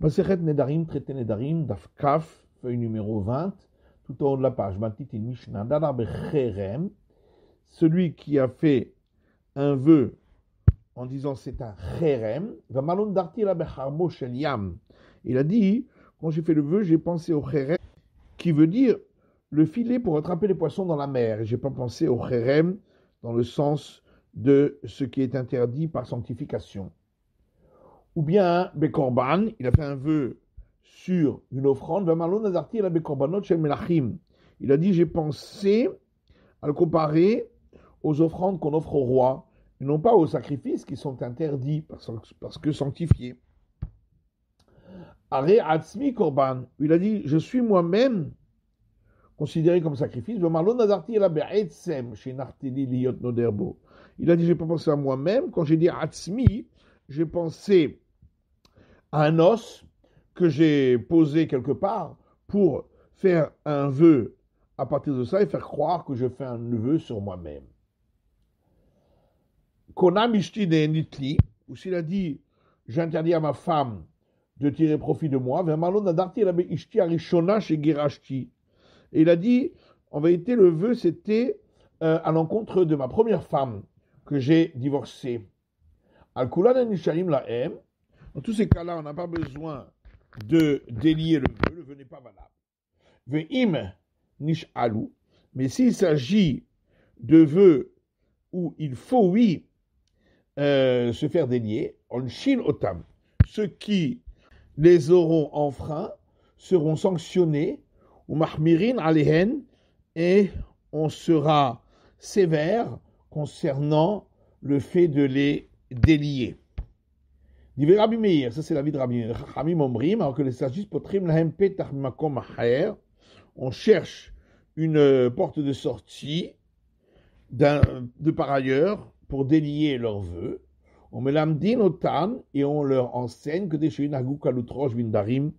Masechet Nedarim, traité Nedarim, Daf Kaf, feuille numéro 20, tout en haut de la page. Matiti Mishnah, Dadar Becherem, celui qui a fait un vœu en disant c'est un Cherem, va malon darti la Becharbo Shel Yam. Il a dit, quand j'ai fait le vœu, j'ai pensé au Cherem, qui veut dire le filet pour attraper les poissons dans la mer. Et je n'ai pas pensé au Cherem dans le sens de ce qui est interdit par sanctification. Ou bien, Bekorban, il a fait un vœu sur une offrande. Il a dit, j'ai pensé à le comparer aux offrandes qu'on offre au roi, et non pas aux sacrifices qui sont interdits parce que sanctifiés. Are Atzmi Korban, il a dit, je suis moi-même considéré comme sacrifice. Il a dit, j'ai pas pensé à moi-même. Quand j'ai dit Atzmi, j'ai pensé à un os que j'ai posé quelque part pour faire un vœu à partir de ça et faire croire que je fais un vœu sur moi-même. Kona mishti de nitli, ou s'il a dit, j'interdis à ma femme de tirer profit de moi, et il a dit, en vérité, le vœu, c'était à l'encontre de ma première femme que j'ai divorcée. Al-Kulan nisharim lahem. Dans tous ces cas-là, on n'a pas besoin de délier le vœu n'est pas valable. Ve'im nishalu, mais s'il s'agit de vœux où il faut, oui, se faire délier, on shin otam, ceux qui les auront enfreints seront sanctionnés, ou mahmirin alehen, et on sera sévère concernant le fait de les délier. Dit Rabbi Meir, ça c'est l'avis de Rabbi Meir. Chachamim omrim, alors que les sages potrim lahem petach makom acher, on cherche une porte de sortie de par ailleurs pour délier leurs vœux. On melamdin otan et on leur enseigne que des sheinagou kalutrosh vindarim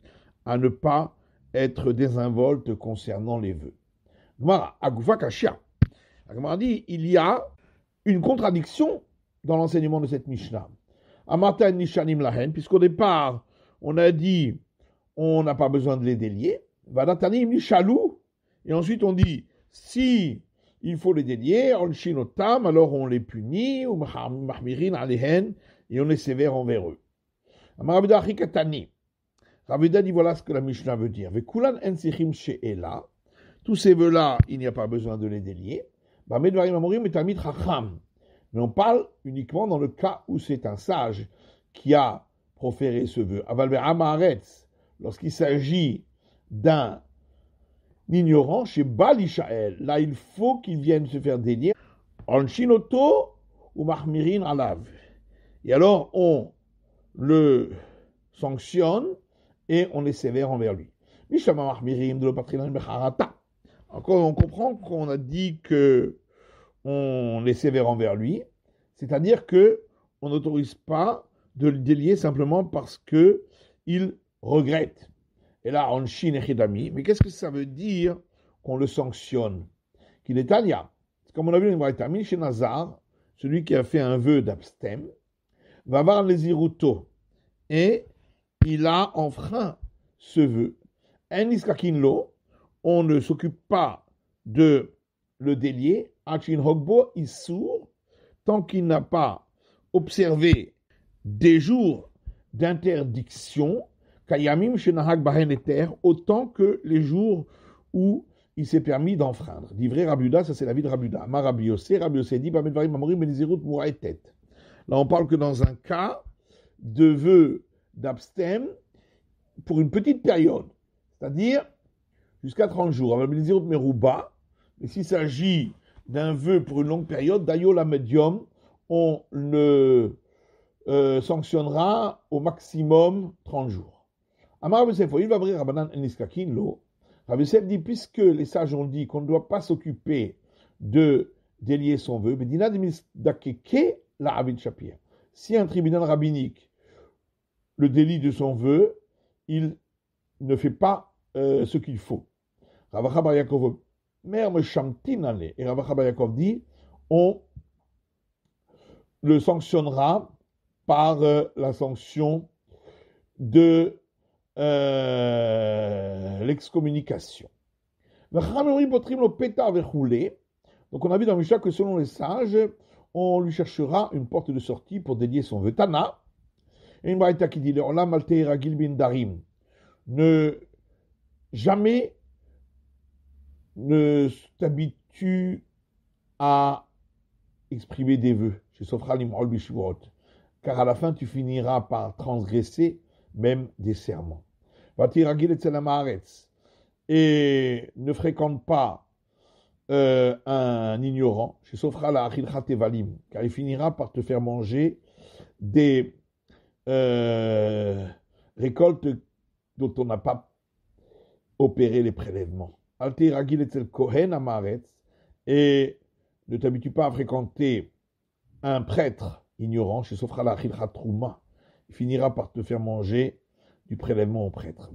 à ne pas être désinvolte concernant les vœux. Gemara agufa kashia. La Gemara dit il y a une contradiction dans l'enseignement de cette Mishnah. Amata nishanim lahen, puisqu'au départ, on a dit, on n'a pas besoin de les délier. Vadatanim nishalou, et ensuite on dit, si il faut les délier, on shinotam, alors on les punit, ou mahmirin alehen, et on est sévère envers eux. Amarabida achikatani. Ravida dit, voilà ce que la Mishnah veut dire. Vekulan ensichim she'ela, tous ces vœux-là, il n'y a pas besoin de les délier. Bamedvarim amorim et tamid chacham. Mais on parle uniquement dans le cas où c'est un sage qui a proféré ce vœu. Avalbe Amaretz, lorsqu'il s'agit d'un ignorant chez Bal Ishaël, là il faut qu'il vienne se faire délier en chinoto ou mahmirin alav. Et alors on le sanctionne et on est sévère envers lui. Mishama mahmirim de l'opatrinan becharata. Encore on comprend qu'on a dit que on est sévère envers lui, c'est-à-dire que on n'autorise pas de le délier simplement parce que il regrette. Et là, on chine echidami. Mais qu'est-ce que ça veut dire qu'on le sanctionne? Qu'il est tania. Comme on a vu dans le chez Nazar, celui qui a fait un vœu d'abstème, va voir les iruto. Et il a enfreint ce vœu. En iskakinlo, on ne s'occupe pas de le délier. Achin Hogbo Issour, tant qu'il n'a pas observé des jours d'interdiction, Kayamim Shenahag Bahen Eter, autant que les jours où il s'est permis d'enfreindre. Divré Rabuda, ça c'est la vie de Rabuda. Ma Rabbi Yossé dit, Bamedvarim Mamorim Benizirut Mouraetet. Là on parle que dans un cas de vœu d'abstème pour une petite période, c'est-à-dire jusqu'à 30 jours. Benizirut Merouba, mais s'il s'agit d'un vœu pour une longue période, d'ailleurs la médium, on le sanctionnera au maximum 30 jours. Amar Rabbi Yosef, il va ouvrir Rabbanan Eniskakin, l'eau. Rabbi Yosef dit, puisque les sages ont dit qu'on ne doit pas s'occuper de délier son vœu, Bedina Dakeke la Abid Shapir. Si un tribunal rabbinique le délie de son vœu, il ne fait pas ce qu'il faut. Ravacha Bar Yaakov Mère me chamtine et Rav Chaim Yaakov dit on le sanctionnera par la sanction de l'excommunication. Donc on a vu dans Mishnah que selon les sages, on lui cherchera une porte de sortie pour délier son vœu. Tana, et une braïta qui dit ne jamais ne t'habitue à exprimer des vœux. Car à la fin, tu finiras par transgresser même des serments. Et ne fréquente pas un ignorant, car il finira par te faire manger des récoltes dont on n'a pas opéré les prélèvements. Et ne t'habitue pas à fréquenter un prêtre ignorant, il finira par te faire manger du prélèvement au prêtre.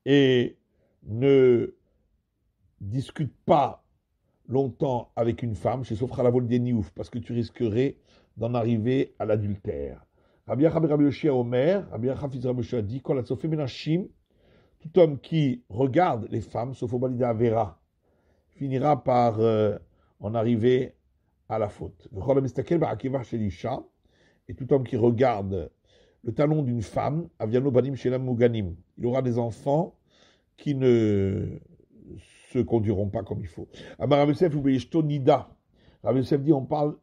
Et ne discute pas longtemps avec une femme, parce que tu risquerais d'en arriver à l'adultère. Rabbi Yoshia Omer, Rabbi Yoshia dit, tout homme qui regarde les femmes, Sofobalida Vera, finira par en arriver à la faute. Et tout homme qui regarde le talon d'une femme, Aviano Banim Shelam Muganim, il aura des enfants qui ne se conduiront pas comme il faut. Amar Rabbi Yosef ou Beishto Nida. Rabbi Yosef dit on parle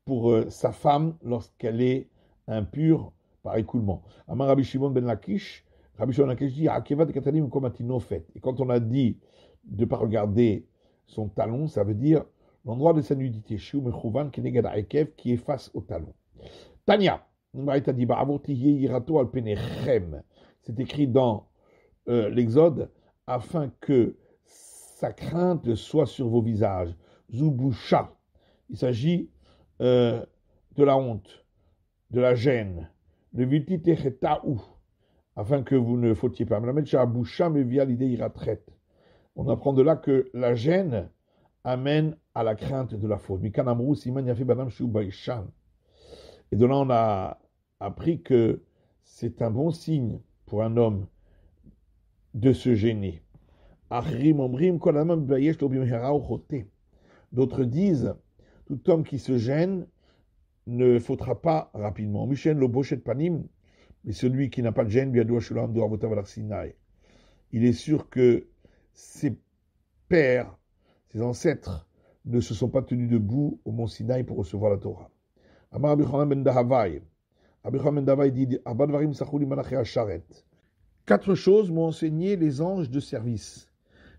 pour sa femme lorsqu'elle est impure par écoulement. Amar Rabbi Shimon ben Lakish, Rabbi Shimon ben Lakish dit Akeva de Katanim Komatino fait. Et quand on a dit de ne pas regarder son talon, ça veut dire l'endroit de sa nudité, Shiu Mechouvan Kenegad Akev, qui est face au talon. Tanya, c'est écrit dans l'Exode, afin que sa crainte soit sur vos visages. Zubusha, il s'agit de la honte, de la gêne. Le vititechetaou, afin que vous ne fautiez pas. On apprend de là que la gêne amène à la crainte de la faute. Et de là, on a appris que c'est un bon signe pour un homme de se gêner. D'autres disent, tout homme qui se gêne ne faudra pas rapidement. Michel le bochet panim, mais celui qui n'a pas de gêne, il est sûr que ses pères, ses ancêtres, ne se sont pas tenus debout au mont Sinaï pour recevoir la Torah. Amar Rabbi Chanan ben Dahavai. Rabbi Chanan ben Dahavai dit Abadvarim Sachuli Malaché Asharet. 4 choses m'ont enseigné les anges de service.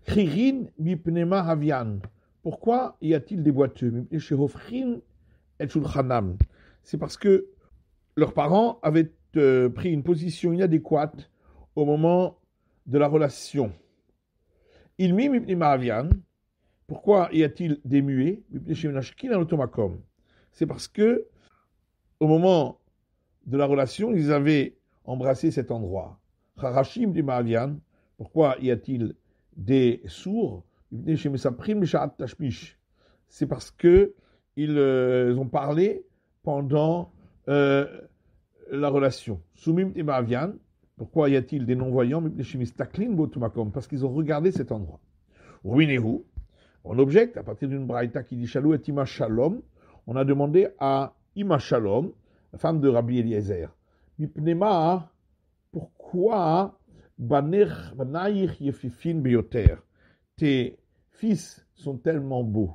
Chirin mipnema havian. Pourquoi y a-t-il des boiteux? C'est parce que leurs parents avaient pris une position inadéquate au moment de la relation. Ilmi mipnema havian. Pourquoi y a-t-il des muets? C'est parce que au moment de la relation, ils avaient embrassé cet endroit. Harashim du Ma'avian. Pourquoi y a-t-il des sourds? C'est parce que ils ont parlé pendant la relation. Sumim du Ma'avian. Pourquoi y a-t-il des non-voyants? Parce qu'ils ont regardé cet endroit. Ruinehu. On objecte à partir d'une braïta qui dit Shalou et Ima Shalom. On a demandé à Ima Shalom, la femme de Rabbi Eliezer, Mipnema, pourquoi Banaïr Yefifin Beyoter, tes fils sont tellement beaux.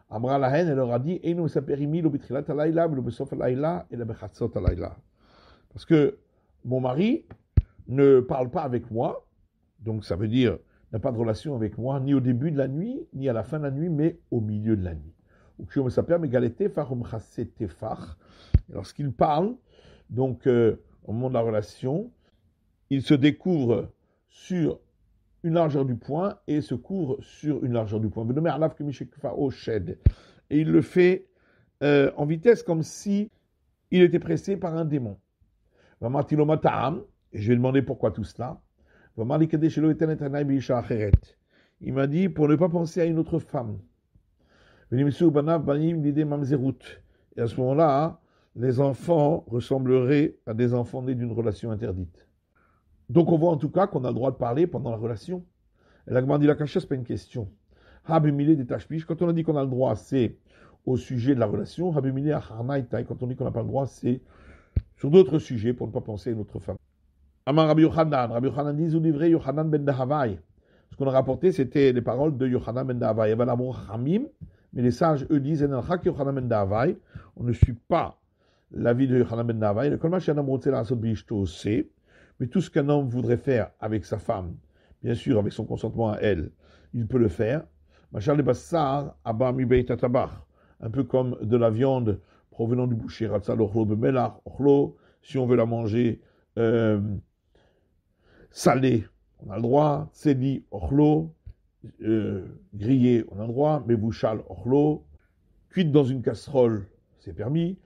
Amra la haine, elle leur a dit Einu Saperimi lo bitrilat alayla, lo besof alayla, et la bechatzot alayla. Parce que mon mari ne parle pas avec moi, donc ça veut dire n'a pas de relation avec moi, ni au début de la nuit, ni à la fin de la nuit, mais au milieu de la nuit. Lorsqu'il parle, donc au moment de la relation, il se découvre sur une largeur du poing et se couvre sur une largeur du poing. Et il le fait en vitesse comme si il était pressé par un démon. Et je lui ai demandé pourquoi tout cela. Il m'a dit pour ne pas penser à une autre femme. Et à ce moment-là, les enfants ressembleraient à des enfants nés d'une relation interdite. Donc on voit en tout cas qu'on a le droit de parler pendant la relation. Et la Gemara dit la cacha, c'est pas une question. Habimile des tashpish, quand on a dit qu'on a le droit, c'est au sujet de la relation. Habimile acharnaïtaï, quand on dit qu'on n'a pas le droit, c'est sur d'autres sujets pour ne pas penser à une autre femme. Amar Rabbi Yochanan dit, ou livré Yochanan ben Dahavai. Ce qu'on a rapporté, c'était les paroles de Yochanan ben Dahavai. Mais les sages, eux, disent, Yochanan ben Dahavai, on ne suit pas l'avis de Yochanan ben Dahavai. Mais tout ce qu'un homme voudrait faire avec sa femme, bien sûr, avec son consentement à elle, il peut le faire. Un peu comme de la viande provenant du boucher. Si on veut la manger salée, on a le droit. Tseli, ochlo, grillée, on a le droit. Mevouchal, ochlo, cuite dans une casserole, c'est permis.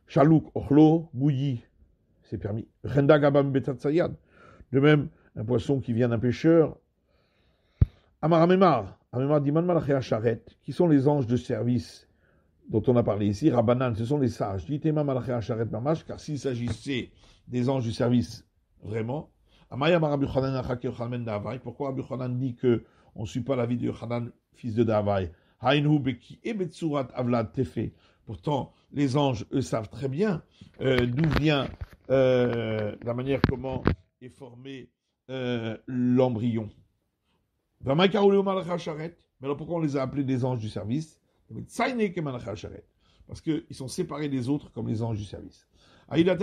Chalouk, ochlo, bouillie, c'est permis. De même, un poisson qui vient d'un pêcheur. Amar dit Man Malachei Hacharet, qui sont les anges de service dont on a parlé ici. Rabbanan, ce sont les sages. Dit Tema Malachei Hacharet Mamash, car s'il s'agissait des anges du service, vraiment. Pourquoi Rabbi Yochanan dit qu'on ne suit pas l'avis de Yochanan, fils de Davai? Pourtant, les anges, eux, savent très bien d'où vient la manière comment est formé l'embryon. Mais alors pourquoi on les a appelés des anges du service? Parce qu'ils sont séparés des autres comme les anges du service. Il y a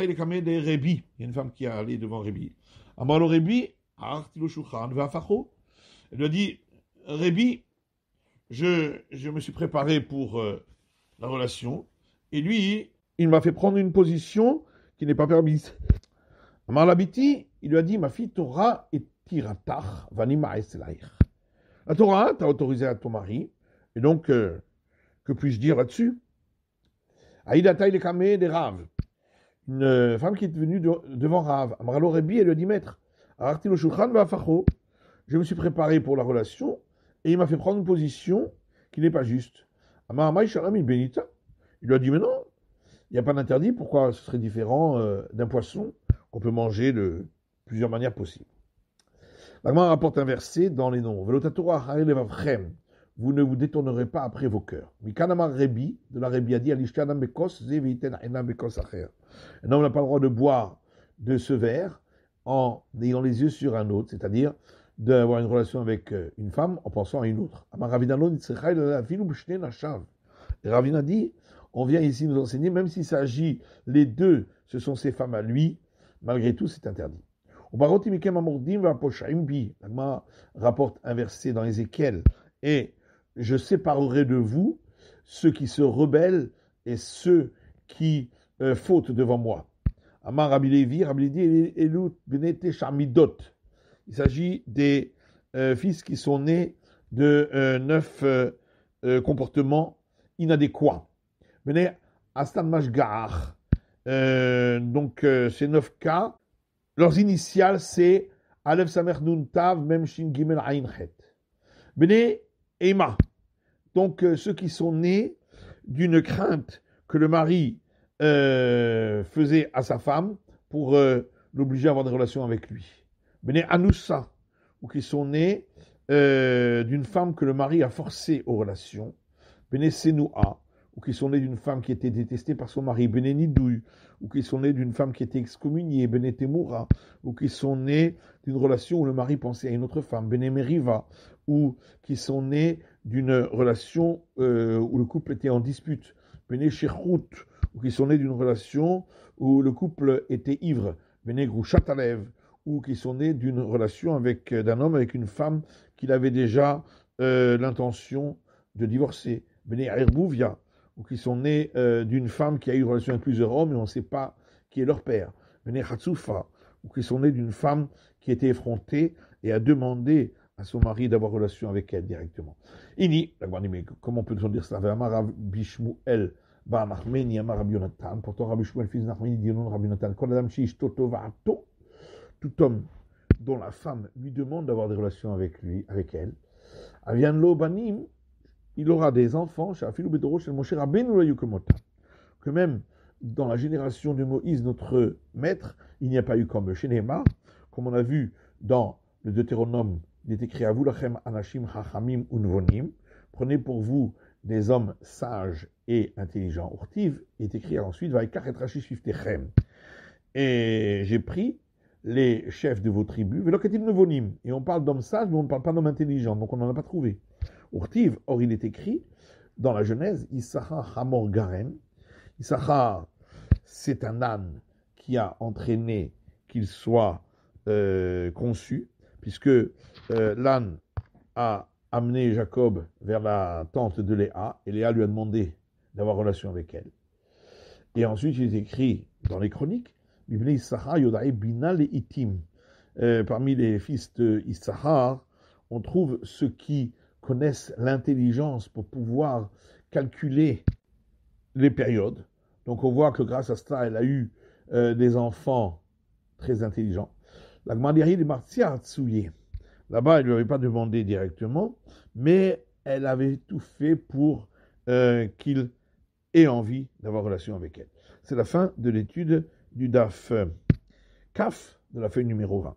une femme qui est allée devant Rébi. Elle lui a dit, Rébi, je me suis préparé pour la relation, et lui, il m'a fait prendre une position qui n'est pas permise. Amar Labiti, il lui a dit, ma fille Torah et tiratach vanima eselaïr. La Torah, t'as autorisé à ton mari, et donc, que puis-je dire là-dessus? Aïda Taïle Kameh des Rav. Une femme qui est venue devant Rav. Amralo Rebi, elle lui a dit, maître, je me suis préparé pour la relation, et il m'a fait prendre une position qui n'est pas juste. Amar Benita. Il lui a dit, mais non, il n'y a pas d'interdit, pourquoi ce serait différent d'un poisson qu'on peut manger de plusieurs manières possibles. La Gemara rapporte un verset dans les noms. Vous ne vous détournerez pas après vos cœurs. Mikanamar Rebi, de la Rebi a dit, un homme n'a pas le droit de boire de ce verre en ayant les yeux sur un autre, c'est-à-dire d'avoir une relation avec une femme en pensant à une autre. Et Ravina dit, on vient ici nous enseigner, même s'il s'agit, les deux, ce sont ses femmes à lui, malgré tout, c'est interdit. La Gemara rapporte un verset dans Ézéchiel, et je séparerai de vous ceux qui se rebellent et ceux qui fautent devant moi. Amar Rabbi Levi, Elut Benete Shamidot. Il s'agit des fils qui sont nés de 9 comportements inadéquats. Bene Astan Mashgar. Donc, ces 9 cas, leurs initiales, c'est Aleph Samer Nun Tav Mem Shin Gimel Ain Chet. Bene Ema. Donc, ceux qui sont nés d'une crainte que le mari faisait à sa femme pour l'obliger à avoir des relations avec lui. Bene Anoussa, ou qui sont nés d'une femme que le mari a forcée aux relations. Bene Senoua, ou qui sont nés d'une femme qui était détestée par son mari. Bene Nidouille, ou qui sont nés d'une femme qui était excommuniée. Bene Temoura, ou qui sont nés d'une relation où le mari pensait à une autre femme. Bene Meriva, ou qui sont nés d'une relation où le couple était en dispute. Bene Shechout, ou qui sont nés d'une relation où le couple était ivre. Bene Grouchatalev, ou qui sont nés d'une relation d'un homme avec une femme qu'il avait déjà l'intention de divorcer. Bene Herbouvia, ou qui sont nés d'une femme qui a eu une relation avec plusieurs hommes et on ne sait pas qui est leur père. Bene Chatsoufa, ou qui sont nés d'une femme qui était effrontée et a demandé à son mari d'avoir relation avec elle directement. Ini, mais comment peut-on dire cela? Rabbi Shmuel Bar Nachmeni Amar Rabbi Yonatan. Pourtant Rabbi Shmuel fils de Nachmeni dit au nom de Rabbi Yonatan, tout homme dont la femme lui demande d'avoir des relations avec lui, avec elle, Avian Lo Banim, il aura des enfants, que même dans la génération de Moïse, notre maître, il n'y a pas eu comme Shenema, comme on a vu dans le Deutéronome, il est écrit à vous, lachem anashim hachamim unvonim, prenez pour vous des hommes sages et intelligents. Urtiv est écrit ensuite, vaikach et rashish iftechem. Et j'ai pris les chefs de vos tribus, velokatim nevonim. Et on parle d'hommes sages, mais on ne parle pas d'hommes intelligents, donc on n'en a pas trouvé. Urtiv, or il est écrit, dans la Genèse, Issachar Hamor Garen. Issachar, c'est un âne qui a entraîné qu'il soit conçu, puisque l'âne a amené Jacob vers la tente de Léa, et Léa lui a demandé d'avoir relation avec elle. Et ensuite, il est écrit dans les chroniques, Bibli Issachar Yodae Binal et Itim. Parmi les fils de Issachar, on trouve ceux qui connaissent l'intelligence pour pouvoir calculer les périodes. Donc on voit que grâce à cela, elle a eu des enfants très intelligents. La Gmadiari de Martia Tsouye. Là-bas, elle ne lui avait pas demandé directement, mais elle avait tout fait pour qu'il ait envie d'avoir relation avec elle. C'est la fin de l'étude du DAF Kaf de la feuille numéro 20.